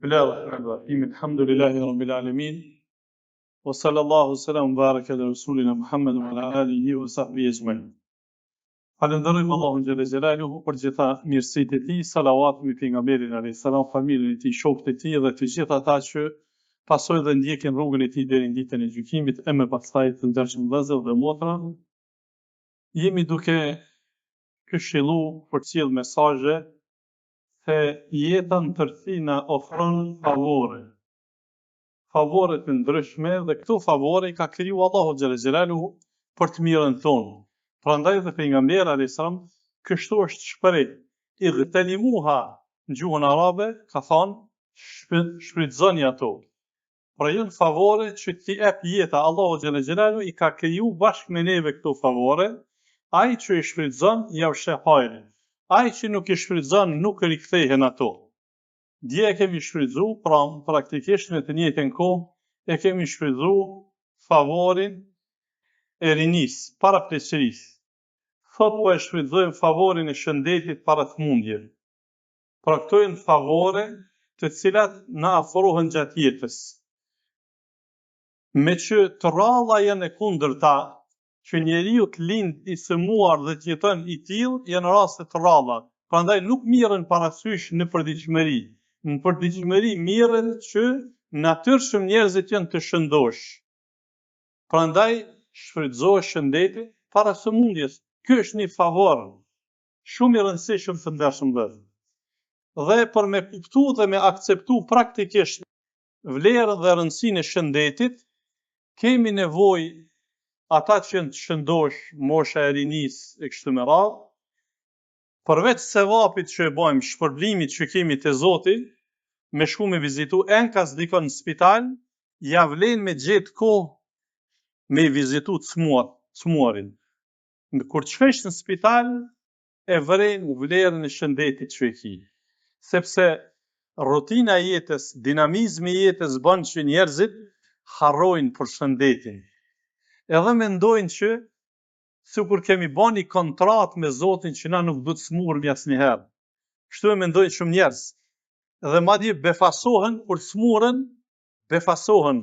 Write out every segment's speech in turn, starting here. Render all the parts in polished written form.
Bismillahirrahmanirrahim. Alhamdulillahi rabbil alamin. Wa sallallahu sallam baraka ala rasulina Muhammad wa ala alihi wa sahbihi ajma'in. Falenderojmë Allahun xhalla xhelaluhu për gjitha mirësitë e tij, salavat mbi pejgamberin alayhis salam, familjen e tij, shokët e tij dhe të gjithë ata që pasojnë dhe ndjekin rrugën e tij deri në ditën e gjykimit, e më pastaj të ndershëm vëllezër dhe motra. Jemi duke këshilluar për të sjellë mesazhe se jeta në tërësi na ofron favore të ndryshme dhe këto favore i ka kriju Allahu xhalla xhelaluhu për të mirën tonë. Prandaj dhe pejgamberi alayhis salam kështu është shpreh, ightanimuha në gjuhën arabe ka thënë shfrytëzoni ato. Pra janë favore që ti jep jeta, Allahu xhalla xhelaluhu i ka kriju bashkë me neve këto favore, ai që i shfrytëzon ja sheh hajrin. Ai që nuk i shfrytëzon nuk rikthehen ato. Dje e kemi shfrytëzu, pra praktikisht në të njëjtën kohë e kemi shfrytëzu favorin e rinisë para pleqërisë. Sot po e shfrytëzojmë favorin e shëndetit para smundjeve. Pra këto janë favore të cilat na afrohen gjatë jetës. Me që të rralla janë e kundërta, që njeriu të lind i sëmuar dhe të jeton i tillë janë raste të rralla. Prandaj nuk mirën parasysh në përditshmëri. Në përditshmëri mirën që natyrshëm njerëzit janë të shëndosh. Prandaj shfrytëzohet shëndeti para sëmundjes. Ky është një favor shumë i rëndësishëm të ndershëm vëllezër. Dhe për me kuptu dhe me akceptu praktikisht vlerën dhe rëndësinë e shëndetit, kemi nevojë ata që janë të shëndosh, mosha e rinisë e kështu me radhë, përveç sevapit që e bëjmë, shpërblimit që kemi te Zoti, me shku me vizitu enkas dikon në spital, ja vlen me gjetë kohë me vizitu të smuarin. Kur të shpesh në spital, e vren vlerën e shëndetit që e ki. Sepse rutina e jetës, dinamizmi i jetës bën që njerëzit harrojnë për shëndetin. Edhe mendojnë që sikur kemi bën një kontratë me Zotin që na nuk do të smuremi asnjëherë. Kështu e mendojnë shumë njerëz. Dhe madje befasohen kur smuren, befasohen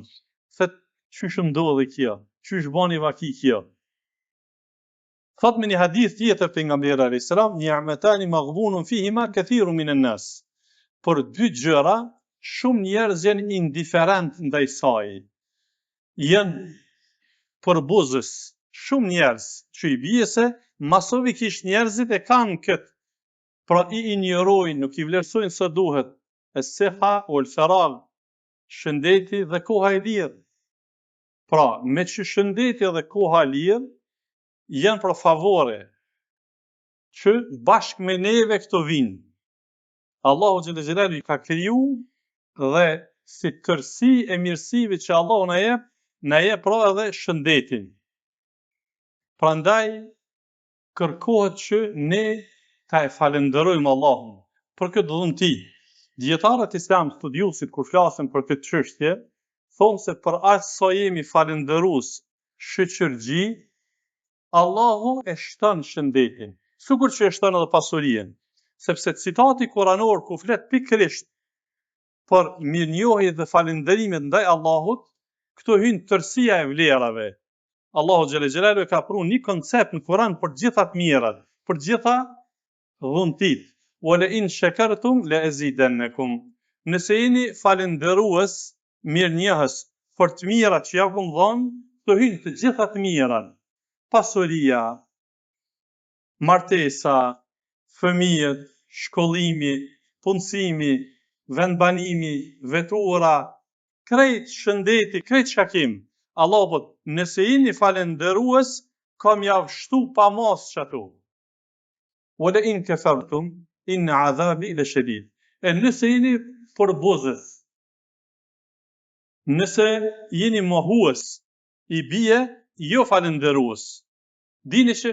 se çysh ndodhi kjo, çysh bani vaki kjo. Thot me një hadith tjetër pejgamberi alayhis salam, ni'matani maghbunun fihima kathirun minan nas. Për dy gjëra shumë njerëz janë indiferent ndaj saj. Janë përbuzës, shumë njerëz që i bie se masovikisht njerëzit e kanë këtë, pra i injorojnë, nuk i vlerësojnë sa duhet, es-siha wal faragh, shëndeti dhe koha e lirë. Pra, me që shëndeti dhe koha e lirë janë për favore që bashkë me neve këto vinë. Allahu xhalla xhelalu i ka kriju dhe si tërësi e mirësive që Allahu na jep pra edhe shëndetin. Prandaj kërkohet që ne ta e falenderojmë Allahun për këtë dhunti. Dietarët islam studiuesit kur flasin për këtë çështje, thonë se për aq sa jemi falënderues shoqërgji, Allahu e shton shëndetin, sikur që e shton edhe pasurinë. Sepse citati kuranor ku flet pikërisht për mirënjohje dhe falënderimet ndaj Allahut, këto hyn tërësia e vlerave. Allahu xhalla xhelalu ka pru një koncept në Kur'an për gjitha të mirat, për gjitha dhuntit. Wa la in shakartum la azidannakum. Nëse jeni falënderues, mirënjohës për të mirat që ja kum dhënë, të hyn të gjitha të mirat. Pasuria, martesa, fëmijët, shkollimi, punësimi, vendbanimi, vetura, krejt shëndeti, krejt shakim. Allah po, nëse jeni falënderues, kam ja vështu pa mos çato. Wala in kafartum inna adhabi lashadid. E nëse jeni përbuzës, nëse jeni mohues, i bie jo falënderues. Dini që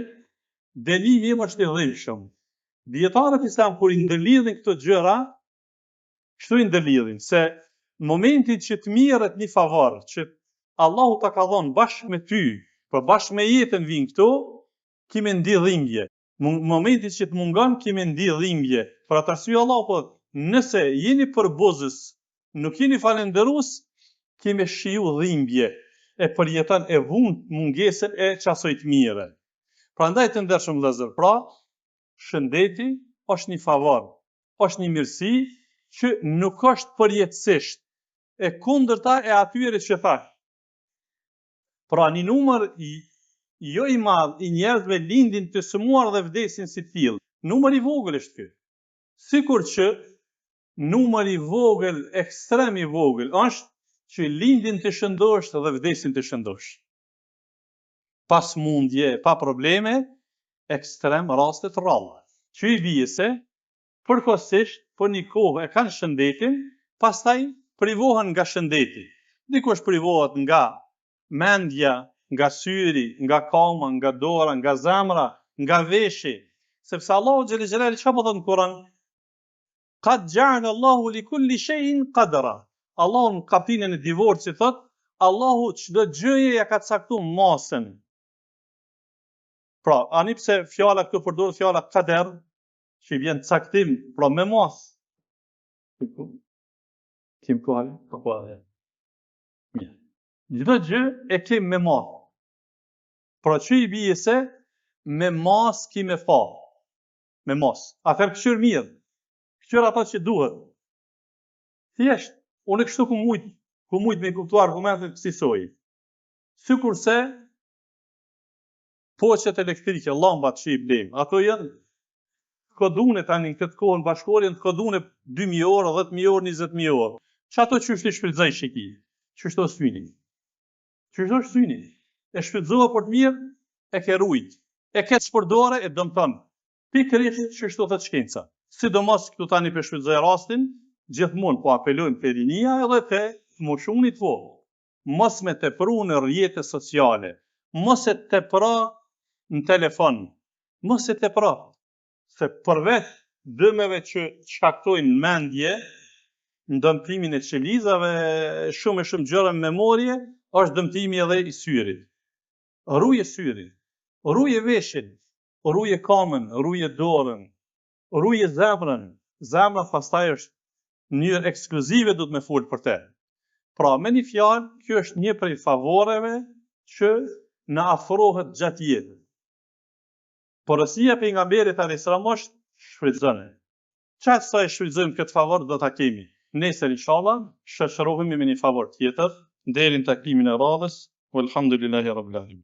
delimi im është i dhimbshëm. Dietarët islam kur i ndërlidhin këto gjëra, kështu i ndërlidhin se në momentin që të mirret një favor, që Allahu ta ka dhënë bashkë me ty, për bashkë me jetën vin këto, kime ndi dhimbje. Në momentin që të mungon, kime ndi dhimbje. Për atë arsye Allahu po, nëse jeni përbuzës, Nuk jeni falenderus, kemi shiu dhimbje, e përjeton e vund mungesën e qasojt mire. Prandaj të ndershëm vëllezër, pra, shëndeti është një favor, është një mirësi që nuk është përjetësisht, e kundërta e atyre që thash. Pra një numër jo i madh i njerëzve lindin të sëmuar dhe vdesin si tillë. Numër i vogël është ky. Sikur që numër i vogël, ekstrem i vogël, është që lindin të shëndosh dhe vdesin të shëndosh. Pa smundje, pa probleme, ekstrem rastet rralla. Që i bie se, përkohësisht, për një kohë e kanë shëndetin, pastaj privohen nga shëndeti. Dikush privohet nga mendja, nga syri, nga koma, nga dora, nga zemra, nga veshi. Sepse Allahu xhelel xhelali çfarë po thot në Kur'an? Qad ja'ala Allahu li kulli shay'in qadra. Allahu në kapitullin e divorcit thot, Allahu çdo gjëje ja ka caktuar masën. Pra, ani pse fjala këtu përdoret fjala qadar, që vjen caktim, pra me mas. Kim kohë? Po kohë. Mirë. Çdo gjë e kem me mas. Pra që i bie se me mas ki me fa. Me mas. Atëherë këshyr mirë. Këshyr ato që duhet. Thjesht, unë kështu ku mujt me kuptu argumentet kësaj. Sikurse poçet elektrike, llambat që i blejmë, ato janë kodune tani në këtë kohën bashkëkohore, të kodune 2.000 orë, 10.000 orë, 20.000 orë. Që ato që është i shfrytëzoj shiki? Që është o syni? Që është o syni? E shfrytëzova për të mirë, e ke rujt. E ke shpërdore, e dëmton. Pikërisht që është o thët shkenca. Sidomos këtu tani për shfrytëzoj rastin, gjithmonë po apelojmë te rinia edhe te moshunit vogël. Mos me tepru në rrjete sociale. Mos e tepro në telefon. Mos e tepro. Se përveç dëmeve që shkaktojnë mendje, në dëmtimin e qelizave, shumë gjëra në memorje, është dëmtimi edhe i syrit. Rruje syrin, rruje veshin, rruje kamën, rruje dorën, rruje zemrën. Zemra pastaj është në mënyrë ekskluzive do të më fol për te. Pra, me një fjalë, kjo është një prej favoreve që na afrohet gjatë jetës. Porosia pejgamberit alayhis salam është shfrytëzone. Çfarë sa e shfrytëzojmë këtë favor do ta kemi. Nesër inshallah shoqërohemi me një favor tjetër deri në takimin e radhës. Walhamdulillahi rabbil alamin.